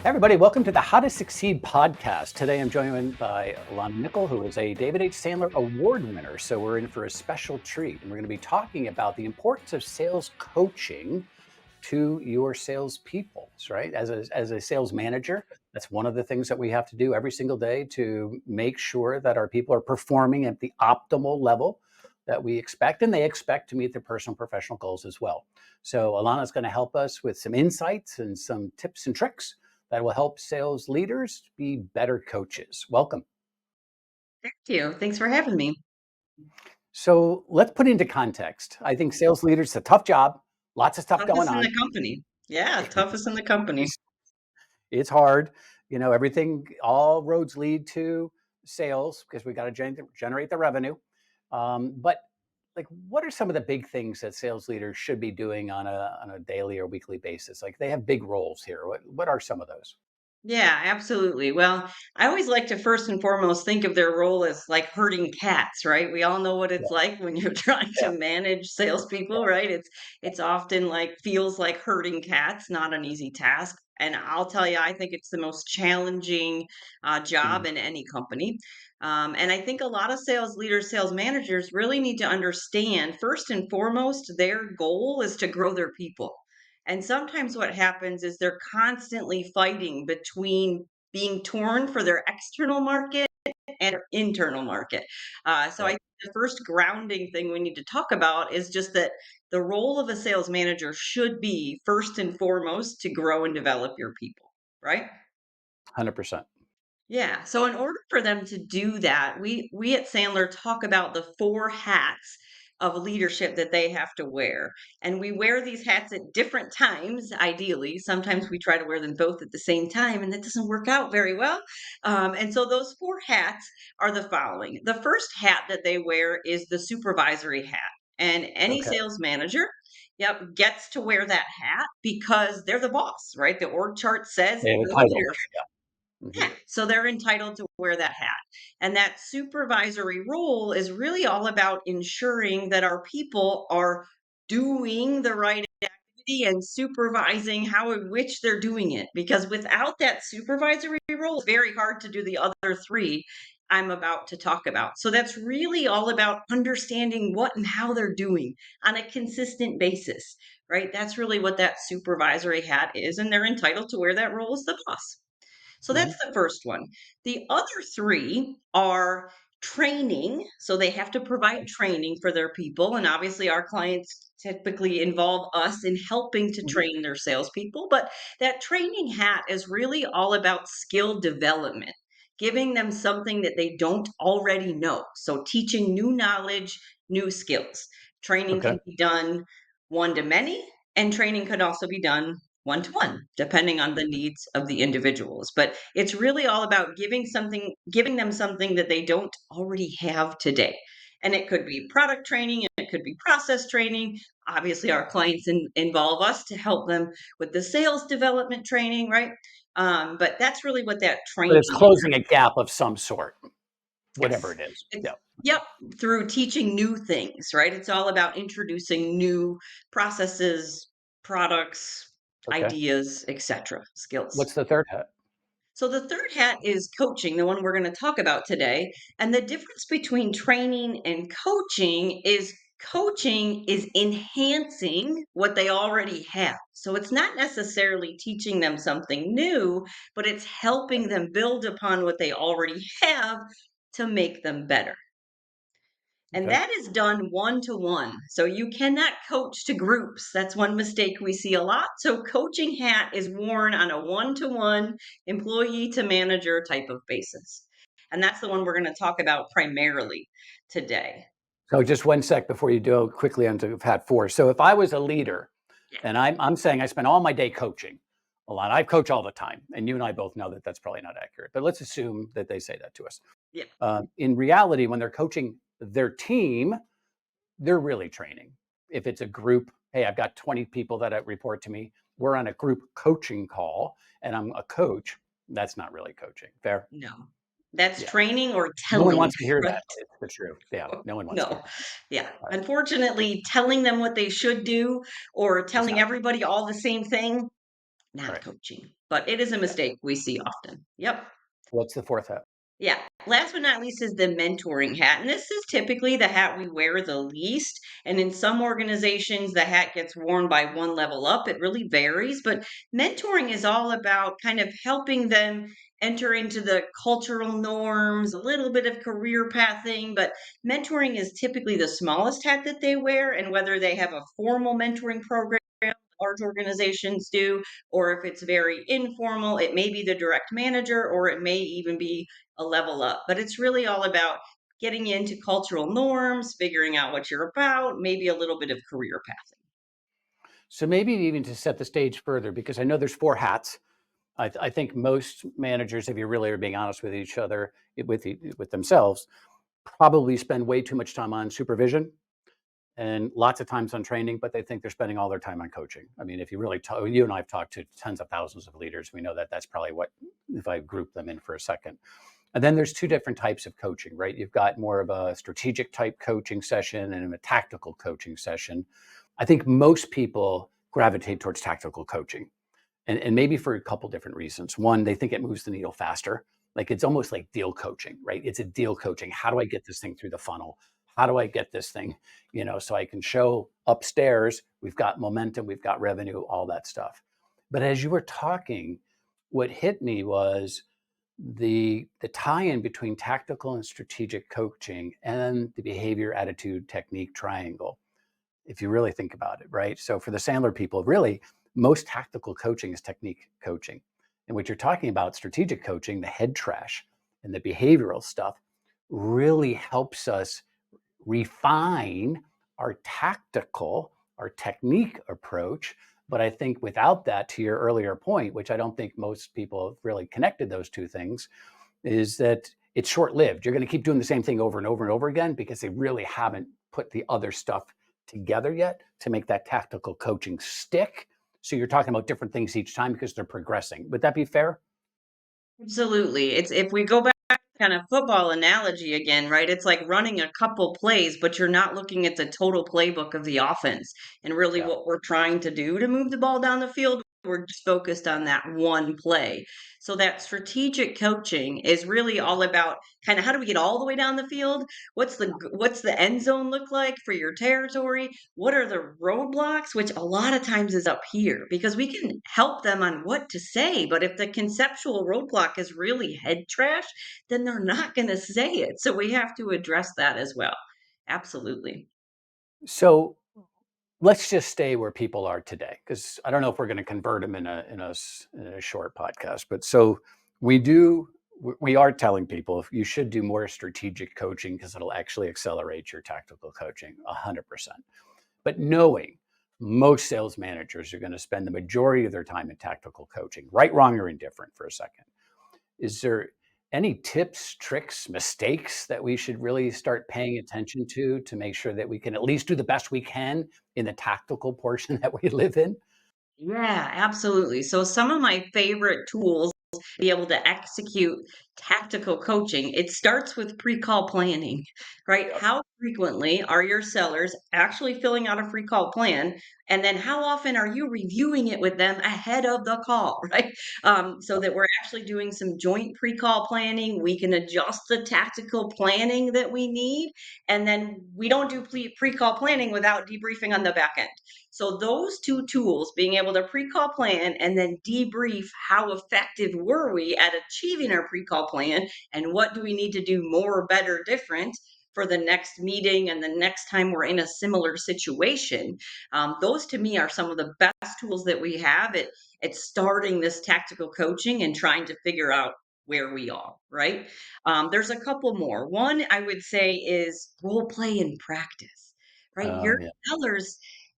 Everybody, welcome to the How to Succeed podcast. Today I'm joined by Alana Nickel, who is a David H. Sandler Award winner. So we're in for a special treat. And we're going to be talking about the importance of sales coaching to your salespeople, right? As a sales manager, that's one of the things that we have to do every single day to make sure that our people are performing at the optimal level that we expect, and they expect to meet their personal and professional goals as well. So Alana is going to help us with some insights and some tips and tricks that will help sales leaders be better coaches. Welcome. Thank you. Thanks for having me. So let's put into context. I think sales leaders, it's a tough job, lots of stuff going Toughest in on. the company. Yeah, toughest in the company. It's hard. Everything, all roads lead to sales because we got to generate the revenue. But like, what are some of the big things that sales leaders should be doing on a daily or weekly basis? Like, they have big roles here. What are some of those? Yeah, absolutely. Well, I always like to first and foremost think of their role as like herding cats, right? We all know what Yeah, it's like when you're trying yeah, to manage salespeople, right? It's often like feels like herding cats, not an easy task. And I'll tell you, I think it's the most challenging job mhm, in any company. And I think a lot of sales leaders, sales managers really need to understand first and foremost, their goal is to grow their people. And sometimes what happens is they're constantly fighting between being torn for their external market and their internal market. So I yeah. think the first grounding thing we need to talk about is just that the role of a sales manager should be first and foremost to grow and develop your people, right? 100%. Yeah. So in order for them to do that, we at Sandler talk about the four hats of leadership that they have to wear. And we wear these hats at different times, ideally. Sometimes we try to wear them both at the same time, and that doesn't work out very well. And so those four hats are the following. The first hat that they wear is the supervisory hat. And any Okay. sales manager, yep, gets to wear that hat because they're the boss, right? The org chart says They have a the title. leader. Mhm. Yeah, so they're entitled to wear that hat. And that supervisory role is really all about ensuring that our people are doing the right activity and supervising how in which they're doing it. Because without that supervisory role, it's very hard to do the other three I'm about to talk about. So that's really all about understanding what and how they're doing on a consistent basis, right? That's really what that supervisory hat is. And they're entitled to wear that role as the boss. So that's Mhm. the first one. The other three are training. So they have to provide training for their people. And obviously, our clients typically involve us in helping to Mhm. train their salespeople. But that training hat is really all about skill development, giving them something that they don't already know. So teaching new knowledge, new skills. Training Okay. can be done one to many, and training could also be done one to one, depending on the needs of the individuals. But it's really all about giving them something that they don't already have today. And it could be product training, and it could be process training. Obviously, our clients involve us to help them with the sales development training, right? But that's really what that But it's training closing a gap of some sort, whatever Yes. it is. It's Yeah. Yep, through teaching new things, right? It's all about introducing new processes, products, Okay. ideas, etc., skills. What's the third hat? So the third hat is coaching, the one we're going to talk about today. And the difference between training and coaching is enhancing what they already have. So it's not necessarily teaching them something new, but it's helping them build upon what they already have to make them better. And Okay. that is done one to one. So you cannot coach to groups. That's one mistake we see a lot. So coaching hat is worn on a one to one, employee to manager type of basis. And that's the one we're going to talk about primarily today. So just one sec before you go quickly onto hat four. So if I was a leader Yeah. and I'm saying I spend all my day coaching a lot, I coach all the time. And you and I both know that that's probably not accurate, but let's assume that they say that to us. Yeah. In reality, when they're coaching their team, they're really training. If it's a group, hey, I've got 20 people that report to me. We're on a group coaching call and I'm a coach. That's not really coaching. Fair? No. That's Yeah. training or No one telling, wants to hear right? that. It's the truth. Yeah. No one wants to hear No. that. Yeah. All right. Unfortunately, telling them what they should do or telling Exactly. everybody all the same thing, not Right. coaching. But it is a Yeah. mistake we see often. Yep. What's the fourth hat? Yeah. Last but not least is the mentoring hat. And this is typically the hat we wear the least. And in some organizations, the hat gets worn by one level up. It really varies. But mentoring is all about kind of helping them enter into the cultural norms, a little bit of career pathing. But mentoring is typically the smallest hat that they wear. And whether they have a formal mentoring program, large organizations do, or if it's very informal, it may be the direct manager or it may even be a level up. But it's really all about getting into cultural norms, figuring out what you're about, maybe a little bit of career pathing. So maybe even to set the stage further, because I know there's four hats. I think most managers, if you really are being honest with each other, with themselves, probably spend way too much time on supervision and lots of times on training, but they think they're spending all their time on coaching. I mean, if you really talk, you and I have talked to tens of thousands of leaders, we know that that's probably what, if I group them in for a second. And then there's two different types of coaching, right? You've got more of a strategic type coaching session and a tactical coaching session. I think most people gravitate towards tactical coaching, and maybe for a couple different reasons. One, they think it moves the needle faster. Like it's almost like deal coaching, right? It's a deal coaching. How do I get this thing through the funnel? How do I get this thing, so I can show upstairs we've got momentum, we've got revenue, all that stuff. But as you were talking, what hit me was the tie-in between tactical and strategic coaching and the behavior, attitude, technique triangle, if you really think about it, right? So for the Sandler people, really, most tactical coaching is technique coaching. And what you're talking about, strategic coaching, the head trash and the behavioral stuff, really helps us refine our tactical, our technique approach. But I think without that, to your earlier point, which I don't think most people have really connected those two things, is that it's short lived. You're going to keep doing the same thing over and over and over again because they really haven't put the other stuff together yet to make that tactical coaching stick. So you're talking about different things each time because they're progressing. Would that be fair? Absolutely. It's if we go back to kind of football analogy again, right? It's like running a couple plays, but you're not looking at the total playbook of the offense and really Yeah. what we're trying to do to move the ball down the field. We're just focused on that one play. So that strategic coaching is really all about kind of how do we get all the way down the field? What's the end zone look like for your territory? What are the roadblocks, which a lot of times is up here because we can help them on what to say. But if the conceptual roadblock is really head trash, then they're not going to say it. So we have to address that as well. Absolutely. So let's just stay where people are today, because I don't know if we're going to convert them in a short podcast. But so we do. We are telling people if you should do more strategic coaching because it'll actually accelerate your tactical coaching 100%. But knowing most sales managers are going to spend the majority of their time in tactical coaching, right, wrong, or indifferent for a second. Is there any tips, tricks, mistakes that we should really start paying attention to make sure that we can at least do the best we can in the tactical portion that we live in? Yeah, absolutely. So some of my favorite tools to be able to execute tactical coaching, it starts with pre-call planning, right? Yep. How frequently are your sellers actually filling out a pre-call plan? And then how often are you reviewing it with them ahead of the call, right? So that we're actually doing some joint pre-call planning. We can adjust the tactical planning that we need. And then we don't do pre-call planning without debriefing on the back end. So those two tools, being able to pre-call plan and then debrief how effective were we at achieving our pre-call plan and what do we need to do more, better, different for the next meeting and the next time we're in a similar situation. Those to me are some of the best tools that we have at starting this tactical coaching and trying to figure out where we are, right? There's a couple more. One I would say is role play in practice, right? Your Yeah. sellers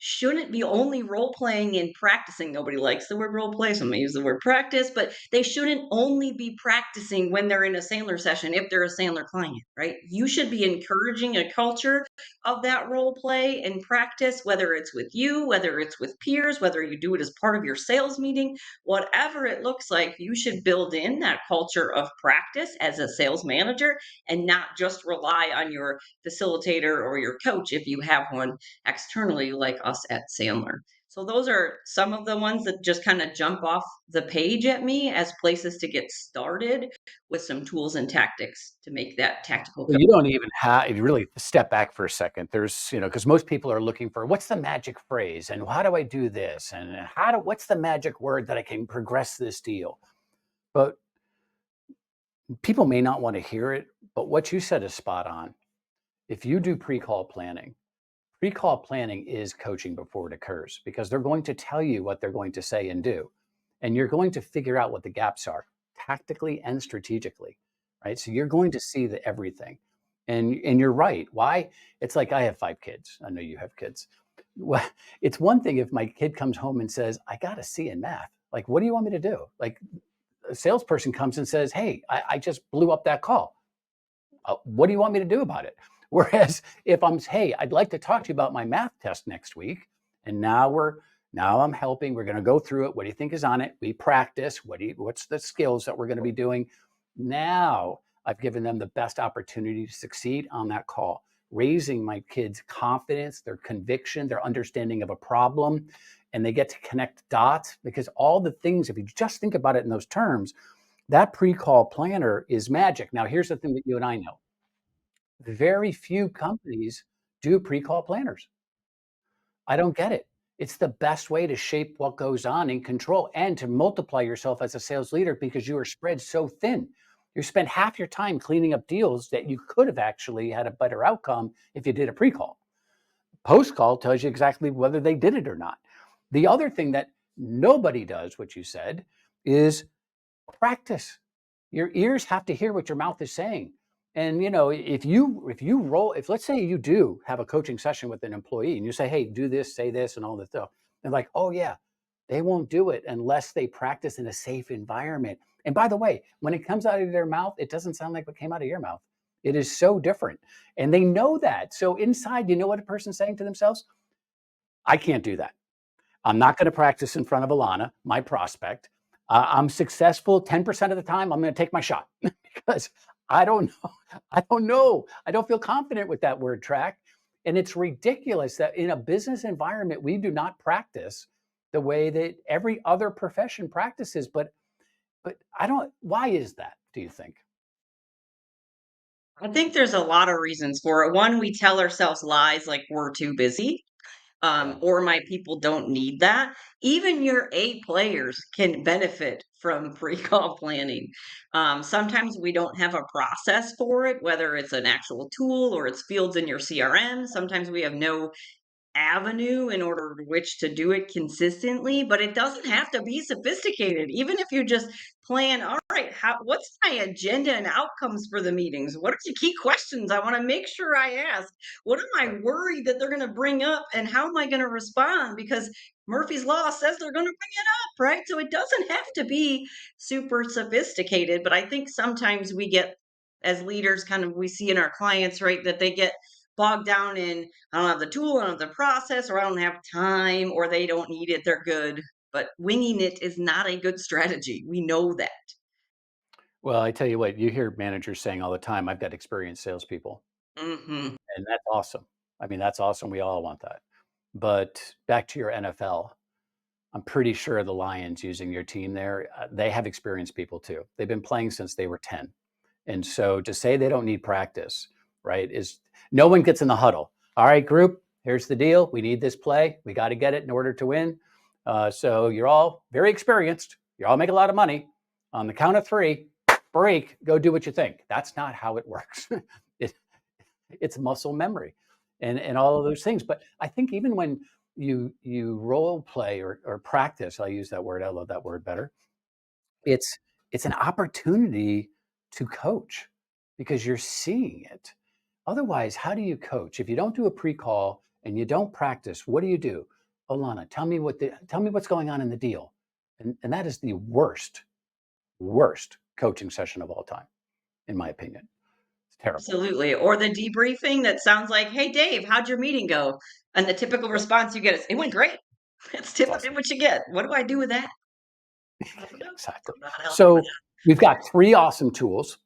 shouldn't be only role playing and practicing. Nobody likes the word role play, so I'm gonna use the word practice, but they shouldn't only be practicing when they're in a Sandler session if they're a Sandler client, right? You should be encouraging a culture of that role play and practice, whether it's with you, whether it's with peers, whether you do it as part of your sales meeting, whatever it looks like, you should build in that culture of practice as a sales manager and not just rely on your facilitator or your coach if you have one externally like us at Sandler. So those are some of the ones that just kind of jump off the page at me as places to get started with some tools and tactics to make that tactical Well, you don't even have, if you really step back for a second, there's, because most people are looking for what's the magic phrase and how do I do this and what's the magic word that I can progress this deal? But people may not want to hear it, but what you said is spot on. If you do pre-call planning is coaching before it occurs because they're going to tell you what they're going to say and do. And you're going to figure out what the gaps are tactically and strategically, right? So you're going to see the everything. And you're right. Why? It's like I have 5 kids. I know you have kids. Well, it's one thing if my kid comes home and says, I got a C in math. Like, what do you want me to do? Like a salesperson comes and says, hey, I just blew up that call. What do you want me to do about it? Whereas if hey, I'd like to talk to you about my math test next week, and now I'm helping. We're going to go through it. What do you think is on it? We practice. What's the skills that we're going to be doing? Now I've given them the best opportunity to succeed on that call, raising my kids' confidence, their conviction, their understanding of a problem, and they get to connect dots because all the things, if you just think about it in those terms, that pre-call planner is magic. Now, here's the thing that you and I know. Very few companies do pre-call planners. I don't get it. It's the best way to shape what goes on in control and to multiply yourself as a sales leader because you are spread so thin. You spend half your time cleaning up deals that you could have actually had a better outcome if you did a pre-call. Post-call tells you exactly whether they did it or not. The other thing that nobody does, what you said, is practice. Your ears have to hear what your mouth is saying. And if let's say you do have a coaching session with an employee and you say, hey, do this, say this, and all this stuff, they're like, oh yeah, they won't do it unless they practice in a safe environment. And by the way, when it comes out of their mouth, it doesn't sound like what came out of your mouth. It is so different. And they know that. So inside, you know what a person's saying to themselves? I can't do that. I'm not going to practice in front of Alana, my prospect. I'm successful 10% of the time. I'm going to take my shot because I don't know. I don't know. I don't feel confident with that word track. And it's ridiculous that in a business environment, we do not practice the way that every other profession practices. But I don't, why is that, do you think? I think there's a lot of reasons for it. One, we tell ourselves lies like we're too busy, Yeah. or my people don't need that. Even your A players can benefit from pre-call planning. Sometimes we don't have a process for it, whether it's an actual tool or it's fields in your CRM. Sometimes we have no avenue in order to which to do it consistently, but it doesn't have to be sophisticated. Even if you just plan, all right, what's my agenda and outcomes for the meetings? What are the key questions I want to make sure I ask? What am I Right. worried that they're going to bring up and how am I going to respond? Because Murphy's Law says they're going to bring it up, right? So it doesn't have to be super sophisticated, but I think sometimes we get as leaders kind of we see in our clients, right, that they get bogged down in I don't have the tool, I don't have the process, or I don't have time, or they don't need it, they're good. But winging it is not a good strategy. We know that. Well, I tell you what, you hear managers saying all the time, I've got experienced salespeople. Mhm. And that's awesome. I mean, that's awesome. We all want that. But back to your NFL, I'm pretty sure the Lions using your team there, they have experienced people too. They've been playing since they were 10. And so to say they don't need practice, right, is no one gets in the huddle. All right, group, here's the deal. We need this play. We got to get it in order to win. So you're all very experienced. You all make a lot of money. On the count of 3, break, go do what you think. That's not how it works. it, it's muscle memory and all of those things. But I think even when you role play or practice, I'll use that word. I love that word better. It's it's an opportunity to coach because you're seeing it. Otherwise, how do you coach? If you don't do a pre-call and you don't practice, what do you do? Alana, tell me what's going on in the deal. And that is the worst coaching session of all time, in my opinion. It's terrible. Absolutely. Or the debriefing that sounds like, "Hey, Dave, how'd your meeting go?" And the typical Yeah, response you get is, "It went great." It's it's typically awesome. what you get. What do I do with that? I don't Yeah, know. exactly. I'm not helping with So we've got 3 awesome tools.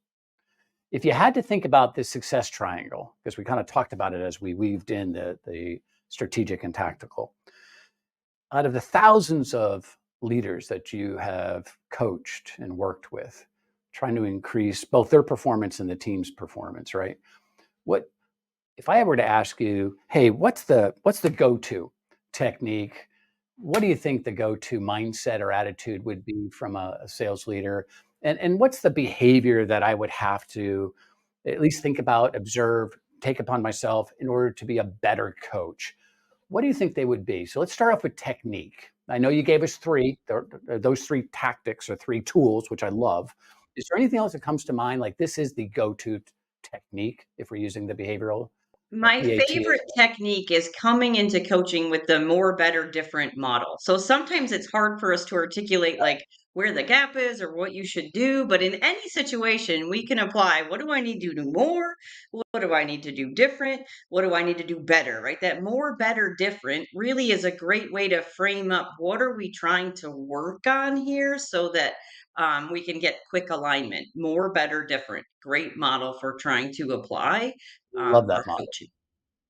If you had to think about this success triangle, because we kind of talked about it as we weaved in the strategic and tactical, out of the thousands of leaders that you have coached and worked with, trying to increase both their performance and the team's performance, right? What if I were to ask you, hey, what's the go-to technique? What do you think the go-to mindset or attitude would be from a sales leader? And what's the behavior that I would have to at least think about, observe, take upon myself in order to be a better coach? What do you think they would be? So let's start off with technique. I know you gave us three, those three tactics or three tools, which I love. Is there anything else that comes to mind? Like this is the go-to technique if we're using the behavioral My PATA. favorite technique is coming into coaching with the more, better, different model. So sometimes it's hard for us to articulate like where the gap is or what you should do, but in any situation, we can apply what do I need to do more? What do I need to do different? What do I need to do better? Right? That more, better, different really is a great way to frame up what are we trying to work on here so that we can get quick alignment. More, better, different. Great model for trying to apply Love that our model. coaching.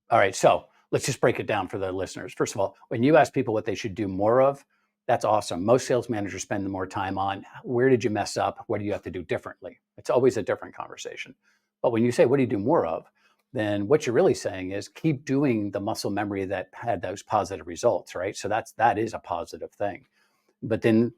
All right, so let's just break it down for the listeners. First of all, when you ask people what they should do more of, that's awesome. Most sales managers spend more time on where did you mess up? What do you have to do differently? It's always a different conversation. But when you say, what do you do more of? Then what you're really saying is keep doing the muscle memory that had those positive results, right? So that is a positive thing. But then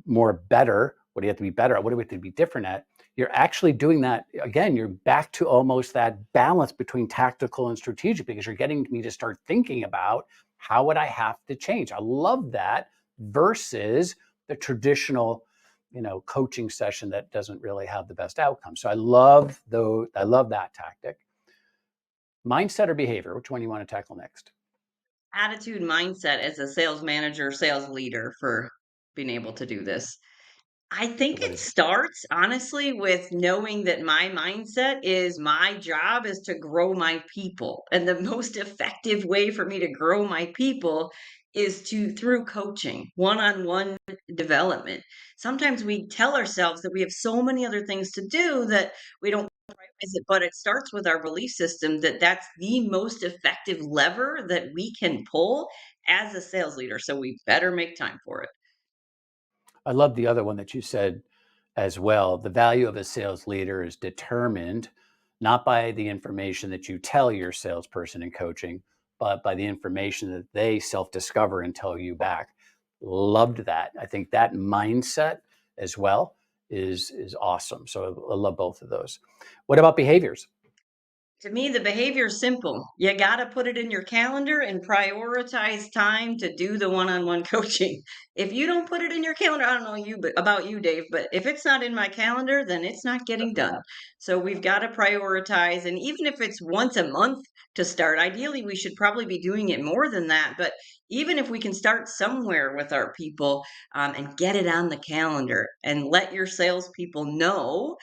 more better, what do you have to be better at? What do we have to be different at? You're actually doing that again. You're back to almost that balance between tactical and strategic because you're getting me to start thinking about how would I have to change. I love that versus the traditional, coaching session that doesn't really have the best outcome. So I love that tactic. Mindset or behavior, which one you want to tackle next? Attitude mindset as a sales manager, sales leader for being able to do this. I So think what it is it? starts honestly with knowing that my mindset is my job is to grow my people. And the most effective way for me to grow my people is to through coaching, one-on-one development. Sometimes we tell ourselves that we have so many other things to do that we don't realize it, but it starts with our belief system that that's the most effective lever that we can pull as a sales leader. So we better make time for it. I love the other one that you said as well. The value of a sales leader is determined not by the information that you tell your salesperson in coaching, but by the information that they self discover and tell you back. Loved that. I think that mindset as well is awesome. So I love both of those. What about behaviors? To me, the behavior is simple. You got to put it in your calendar and prioritize time to do the one-on-one coaching. If you don't put it in your calendar, I don't know you, but about you, Dave, but if it's not in my calendar, then it's not getting done. So we've got to prioritize. And even if it's once a month to start, ideally, we should probably be doing it more than that. But even if we can start somewhere with our people and get it on the calendar and let your salespeople know.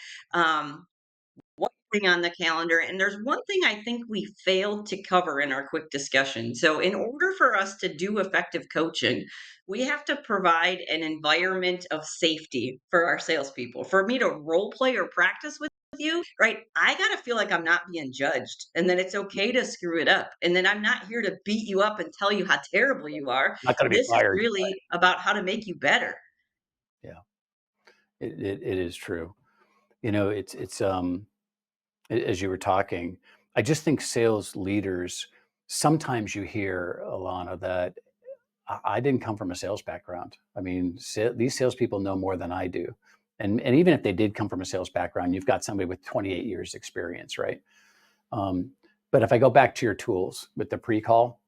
One thing on the calendar, and there's one thing I think we failed to cover in our quick discussion. So, in order for us to do effective coaching, we have to provide an environment of safety for our salespeople. For me to role play or practice with you, right? I got to feel like I'm not being judged and that it's okay to screw it up. And then I'm not here to beat you up and tell you how terrible you are. Not going to be This is fired. really about how to make you better. Yeah, it is true. As you were talking, I just think sales leaders, sometimes you hear, Alana, that I didn't come from a sales background. I mean, these salespeople know more than I do. And even if they did come from a sales background, you've got somebody with 28 years experience, right? Um, but if I go back to your tools with the pre-call,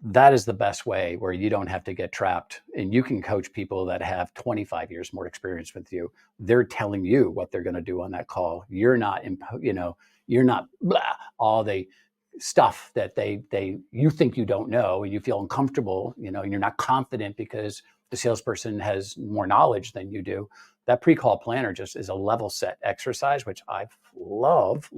that is the best way where you don't have to get trapped and you can coach people that have 25 years more experience with you. They're telling you what they're going to do on that call. You're not blah, all the stuff that you think you don't know and you feel uncomfortable, and you're not confident because the salesperson has more knowledge than you do. That pre-call planner just is a level set exercise, which I love.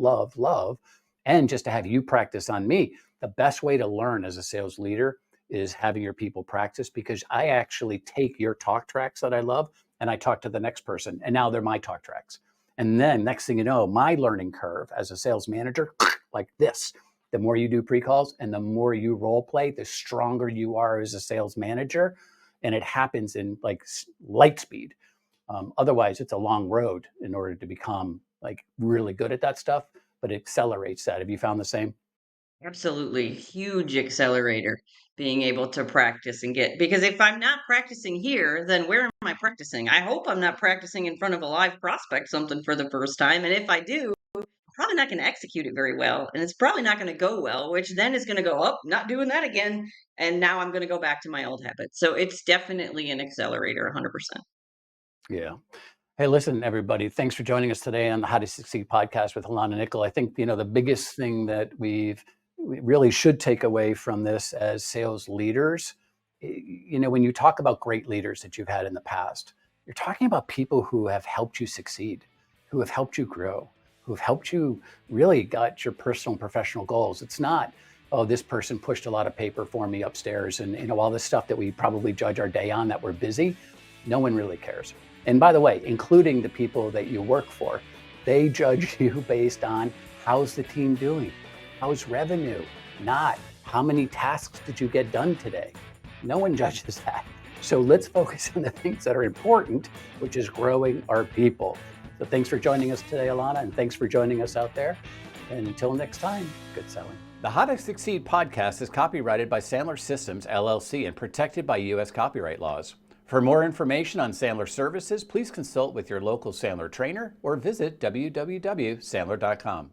And just to have you practice on me, the best way to learn as a sales leader is having your people practice because I actually take your talk tracks that I love and I talk to the next person and now they're my talk tracks. And then next thing you know, my learning curve as a sales manager, like this, The more you do pre-calls and the more you role play, the stronger you are as a sales manager. And it happens in like light speed. Otherwise, it's a long road in order to become like really good at that stuff, but it accelerates that. Have you found the same? Absolutely. Huge accelerator being able to practice and get, because if I'm not practicing here, then where am I practicing? I hope I'm not practicing in front of a live prospect something for the first time. And if I do, I'm probably not going to execute it very well. And it's probably not going to go well, which then is going to go up, not doing that again. And now I'm going to go back to my old habits. So it's definitely an accelerator, 100%. Yeah. Hey, listen, everybody, thanks for joining us today on the How to Succeed podcast with Alana Nickel. I think, the biggest thing that we really should take away from this as sales leaders, when you talk about great leaders that you've had in the past, you're talking about people who have helped you succeed, who have helped you grow, who have helped you really got your personal and professional goals. It's not, oh, this person pushed a lot of paper for me upstairs and, all this stuff that we probably judge our day on that we're busy. No one really cares. And by the way, including the people that you work for, they judge you based on how's the team doing? How's revenue? Not how many tasks did you get done today? No one judges that. So let's focus on the things that are important, which is growing our people. So thanks for joining us today, Alana, and thanks for joining us out there. And until next time, good selling. The How to Succeed podcast is copyrighted by Sandler Systems, LLC, and protected by U.S. copyright laws. For more information on Sandler services, please consult with your local Sandler trainer or visit www.sandler.com.